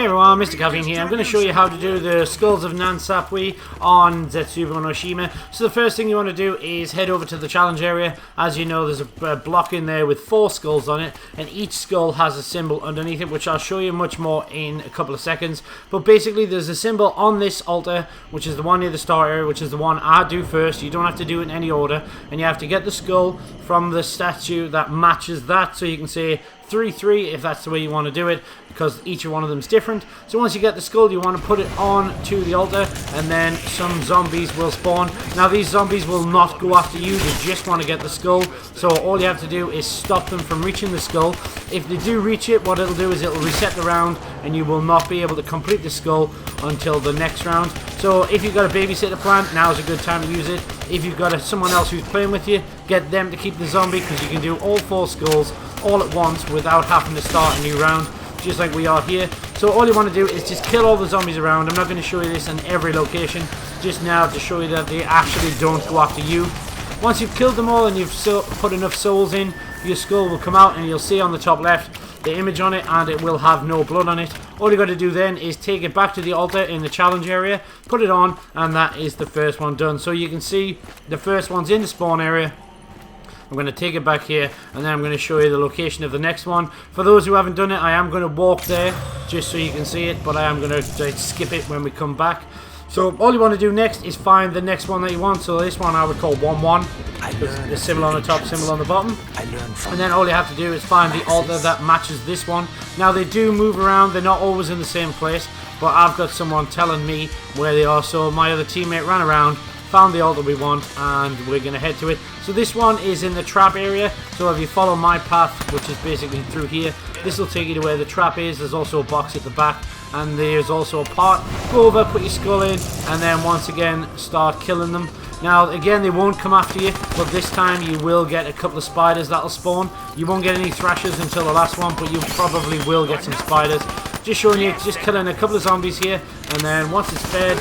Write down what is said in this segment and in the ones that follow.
everyone, Mr. Caffeine here. I'm going to show you how to do the Skulls of Nan Sapwe on Zetsubou no Shima. So the first thing you want to do is head over to the challenge area. As you know, there's a block in there with 4 skulls on it, and each skull has a symbol underneath it, which I'll show you much more in a couple of seconds. But basically, there's a symbol on this altar, which is the one near the start area, which is the one I do first. You don't have to do it in any order, and you have to get the skull from the statue that matches that, so you can say 3-3 if that's the way you want to do it, because each one of them is different. So once you get the skull, you want to put it on to the altar, and then some zombies will spawn. Now these zombies will not go after you, they just want to get the skull, so all you have to do is stop them from reaching the skull. If they do reach it, what it'll do is it'll reset the round, and you will not be able to complete the skull until the next round. So if you've got a babysitter plan, now's a good time to use it. If you've got someone else who's playing with you, get them to keep the zombie, because you can do all 4 skulls all at once without having to start a new round, just like we are here. So all you want to do is just kill all the zombies around. I'm not going to show you this in every location, just now to show you that they actually don't go after you. Once you've killed them all and you've put enough souls in, your skull will come out, and you'll see on the top left the image on it, and it will have no blood on it. All you got to do then is take it back to the altar in the challenge area, put it on, and that is the first one done. So you can see the first one's in the spawn area. I'm going to take it back here, and then I'm going to show you the location of the next one. For those who haven't done it, I am going to walk there just so you can see it, but I am going to skip it when we come back. So all you want to do next is find the next one that you want. So this one I would call 1-1, because the symbol on the top, symbol on the bottom. And then all you have to do is find the altar that matches this one. Now they do move around, they're not always in the same place, but I've got someone telling me where they are. So my other teammate ran around, found the altar we want, and we're going to head to it. So this one is in the trap area, so if you follow my path, which is basically through here, this will take you to where the trap is. There's also a box at the back, and there's also a part. Go over, put your skull in, and then once again start killing them. Now again, they won't come after you, but this time you will get a couple of spiders that'll spawn. You won't get any thrashers until the last one, but you probably will get some spiders. Just showing you, just killing a couple of zombies here, and then once it's fed,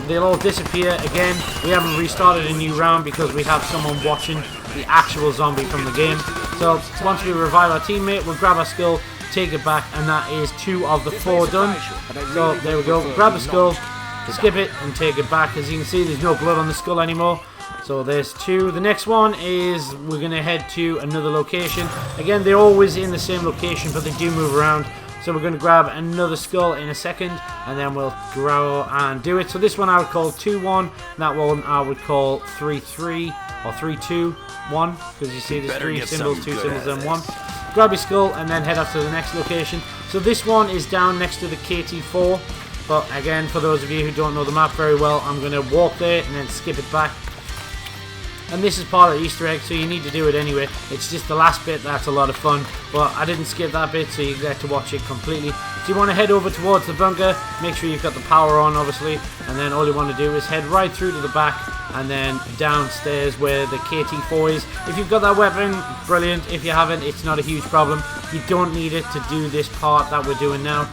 they'll all disappear. Again, we haven't restarted a new round because we have someone watching the actual zombie from the game. So once we revive our teammate, we'll grab our skull, take it back, and that is 2 of the 4 done. So there we go, we'll grab the skull, skip it, and take it back. As you can see, there's no blood on the skull anymore. So there's 2. The next one is we're going to head to another location. Again, they're always in the same location, but they do move around. So we're going to grab another skull in a second, and then we'll grow and do it. So this one I would call 2-1. That one I would call 3-3 or 3-2-1, because you see there's 3 symbols, 2 symbols, and 1. Grab your skull and then head off to the next location. So this one is down next to the KT4. But again, for those of you who don't know the map very well, I'm going to walk there and then skip it back. And this is part of the Easter egg, so you need to do it anyway. It's just the last bit that's a lot of fun, but I didn't skip that bit, so you get to watch it completely. So you want to head over towards the bunker, make sure you've got the power on obviously, and then all you want to do is head right through to the back, and then downstairs where the KT4 is. If you've got that weapon, brilliant. If you haven't, it's not a huge problem. You don't need it to do this part that we're doing now.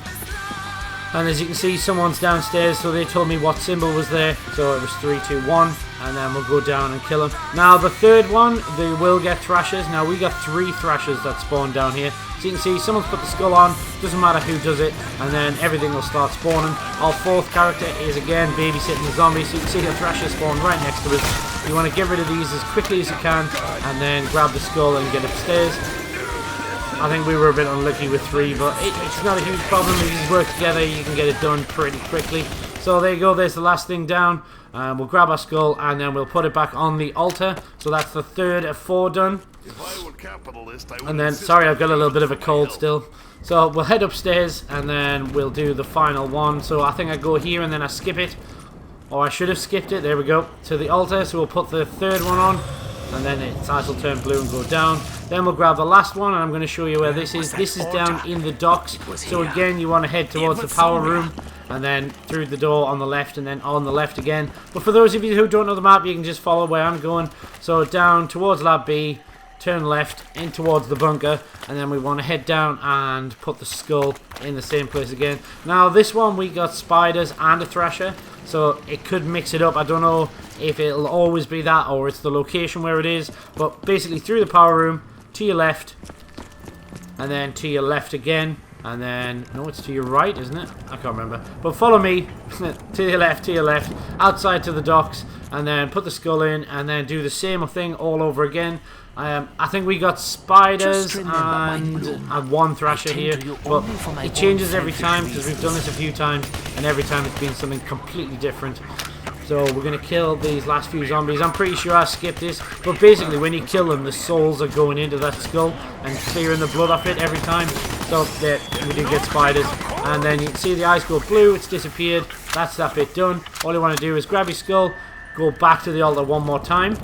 And as you can see, someone's downstairs, so they told me what symbol was there. So it was 3-2-1, and then we'll go down and kill them. Now the third one, they will get thrashers. Now we got 3 thrashers that spawn down here. So you can see someone's put the skull on, doesn't matter who does it, and then everything will start spawning. Our 4th character is again babysitting the zombie, so you can see the thrasher spawn right next to us. You want to get rid of these as quickly as you can, and then grab the skull and get upstairs. I think we were a bit unlucky with 3, but it's not a huge problem. If you work together, you can get it done pretty quickly. So there you go, there's the last thing down. We'll grab our skull, and then we'll put it back on the altar. So that's the 3rd of 4 done. And then, sorry, I've got a little bit of a cold still. So we'll head upstairs, and then we'll do the final one. So I think I go here, and then I skip it. Or I should have skipped it, there we go, to the altar. So we'll put the 3rd one on, and then its eyes will turn blue and go down. Then we'll grab the last one, and I'm going to show you where this is. This is down in the docks. So again, you want to head towards the power room, and then through the door on the left, and then on the left again. But for those of you who don't know the map, you can just follow where I'm going. So down towards Lab B, turn left, in towards the bunker, and then we want to head down and put the skull in the same place again. Now this one we got spiders and a thrasher, so it could mix it up. I don't know if it'll always be that, or it's the location where it is, but basically through the power room, to your left, and then to your left again, And then, no, it's to your right, isn't it? I can't remember. But follow me, to your left, outside to the docks, and then put the skull in, and then do the same thing all over again. I think we got spiders and one thrasher here, but it changes every time because we've done this a few times, and every time it's been something completely different. So we're going to kill these last few zombies. I'm pretty sure I skipped this, but basically when you kill them, the souls are going into that skull and clearing the blood off it every time. So there, we do get spiders. And then you can see the eyes go blue, it's disappeared. That's that bit done. All you want to do is grab your skull, go back to the altar one more time.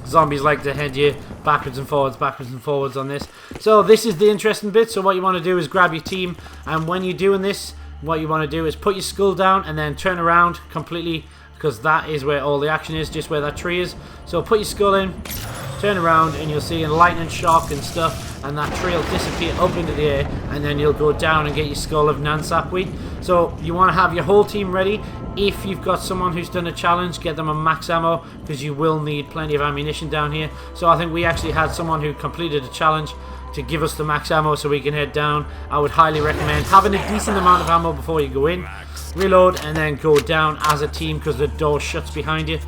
Zombies like to head you backwards and forwards on this. So this is the interesting bit. So what you want to do is grab your team, and when you're doing this, what you want to do is put your skull down and then turn around completely, because that is where all the action is, just where that tree is. So put your skull in, turn around, and you'll see a lightning shock and stuff, and that tree will disappear up into the air, and then you'll go down and get your Skull of Nan Sapwe. So you want to have your whole team ready. If you've got someone who's done a challenge, get them a max ammo, because you will need plenty of ammunition down here. So I think we actually had someone who completed a challenge to give us the max ammo so we can head down. I would highly recommend having a decent amount of ammo before you go in. Reload and then go down as a team, because the door shuts behind you.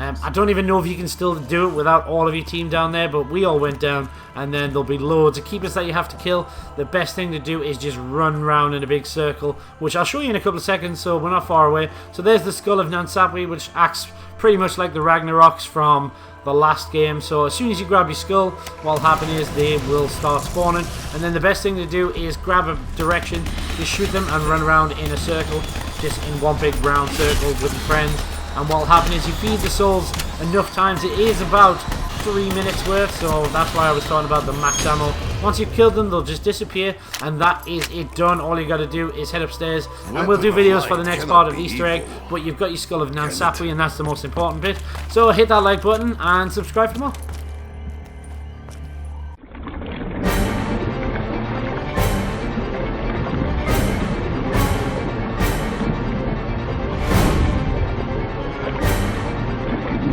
I don't even know if you can still do it without all of your team down there, but we all went down, and then there'll be loads of keepers that you have to kill. The best thing to do is just run round in a big circle, which I'll show you in a couple of seconds, so we're not far away. So there's the Skull of Nan Sapwe, which acts pretty much like the Ragnaroks from the last game. So as soon as you grab your skull, what'll happen is they will start spawning, and then the best thing to do is grab a direction, just shoot them and run around in a circle, just in one big round circle with your friends. And what'll happen is you feed the souls enough times. It is about 3 minutes worth, so that's why I was talking about the max ammo. Once you've killed them, they'll just disappear, and that is it done. All you got to do is head upstairs, and we'll do videos for the next part of Easter egg, but you've got your Skull of Nan Sapwe, and that's the most important bit. So hit that like button and subscribe for more.